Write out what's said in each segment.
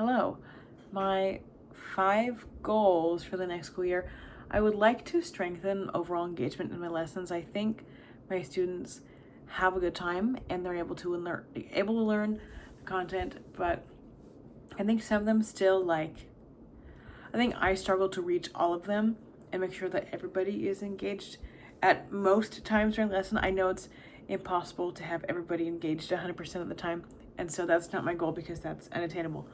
Hello. My 5 goals for the next school year. I would like to strengthen overall engagement in my lessons. I think my students have a good time and they're able to learn the content, but I think some of them still I think I struggle to reach all of them and make sure that everybody is engaged at most times during the lesson. I know it's impossible to have everybody engaged 100% of the time, and so that's not my goal because that's unattainable.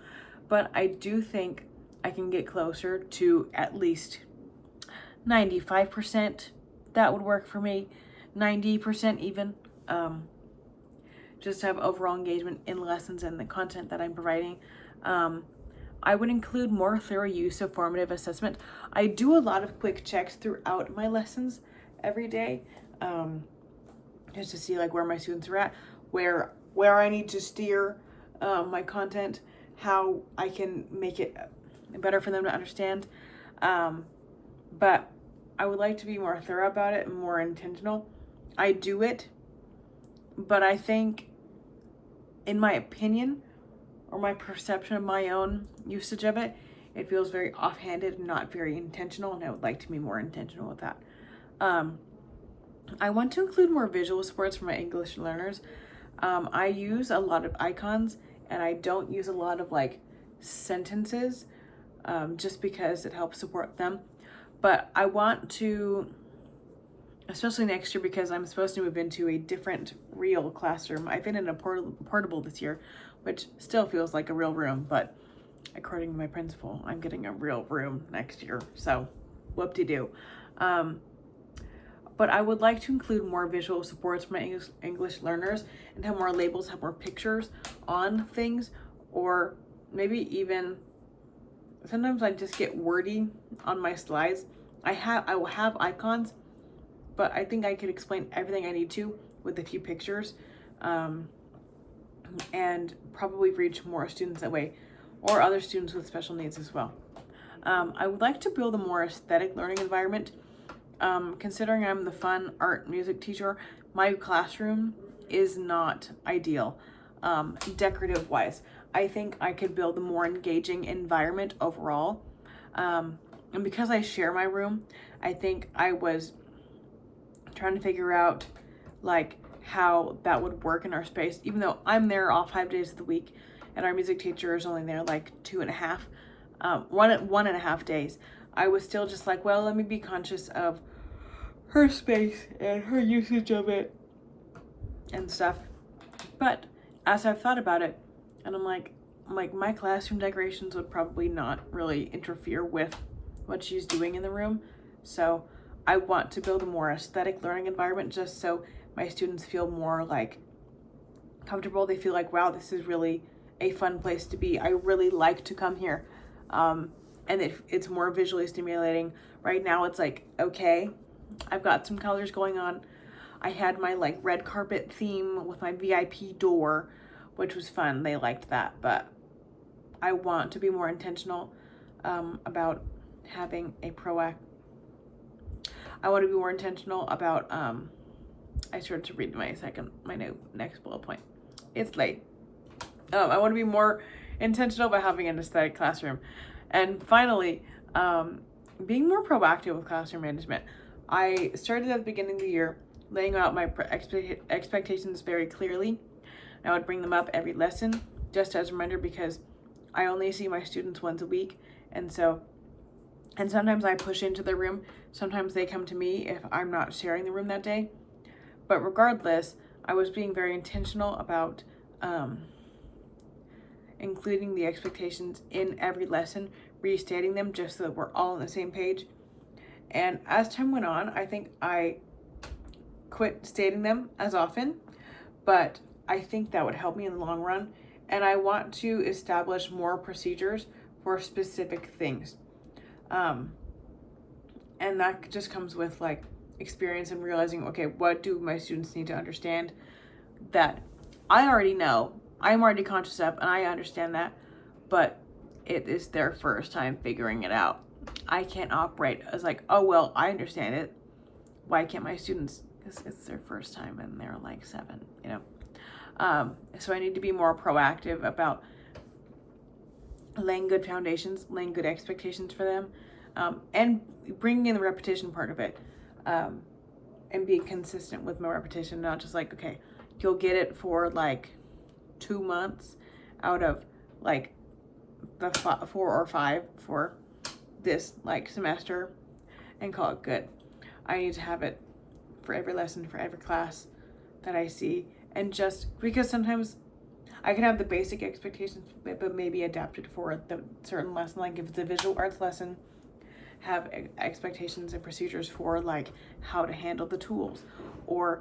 But I do think I can get closer to at least 95%. That would work for me. 90% even. Just to have overall engagement in lessons and the content that I'm providing. I would include more thorough use of formative assessment. I do a lot of quick checks throughout my lessons every day, just to see where my students are at, where I need to steer my content, how I can make it better for them to understand. But I would like to be more thorough about it and more intentional. I do it, but I think, in my opinion, or my perception of my own usage of it, it feels very offhanded and not very intentional, and I would like to be more intentional with that. I want to include more visual supports for my English learners. I use a lot of icons and I don't use a lot of sentences, just because it helps support them. But I want to, especially next year, because I'm supposed to move into a different real classroom. I've been in a portable this year, which still feels like a real room, but according to my principal, I'm getting a real room next year. So whoop-de-doo. But I would like to include more visual supports for my English learners and have more labels, have more pictures on things, or maybe even sometimes I just get wordy on my slides. I will have icons, but I think I could explain everything I need to with a few pictures, and probably reach more students that way, or other students with special needs as well. I would like to build a more aesthetic learning environment. Considering I'm the fun art music teacher, my classroom is not ideal, decorative wise. I think I could build a more engaging environment overall. And because I share my room, I think I was trying to figure out how that would work in our space, even though I'm there all 5 days of the week and our music teacher is only there 1.5 days. I was still just well, let me be conscious of her space and her usage of it and stuff. But as I've thought about it, and I'm like my classroom decorations would probably not really interfere with what she's doing in the room. So I want to build a more aesthetic learning environment, just so my students feel more comfortable. They feel wow, this is really a fun place to be. I really like to come here. And it's more visually stimulating. Right now it's okay, I've got some colors going on. I had my red carpet theme with my VIP door, which was fun. They liked that, but I want to be more intentional about having a I want to be more intentional about, I started to read my next bullet point. It's late. I want to be more intentional about having an aesthetic classroom. And finally, being more proactive with classroom management. I started at the beginning of the year laying out my expectations very clearly. I would bring them up every lesson just as a reminder, because I only see my students once a week, and sometimes I push into their room. Sometimes they come to me if I'm not sharing the room that day. But regardless, I was being very intentional about including the expectations in every lesson, restating them just so that we're all on the same page. And as time went on, I think I quit stating them as often, but I think that would help me in the long run. And I want to establish more procedures for specific things. And that just comes with experience and realizing, okay, what do my students need to understand that I already know, I'm already conscious of, and I understand that, but it is their first time figuring it out. I can't operate as oh, well, I understand it. Why can't my students? Because it's their first time and they're 7, So I need to be more proactive about laying good foundations, laying good expectations for them, and bringing in the repetition part of it, and being consistent with my repetition, not just like, okay, you'll get it for like 2 months out of like the 4 or 5 for this like semester and call it good. I need to have it for every lesson, for every class that I see, and just because sometimes I can have the basic expectations, but maybe adapted for the certain lesson. Like if it's a visual arts lesson, have expectations and procedures for like how to handle the tools, or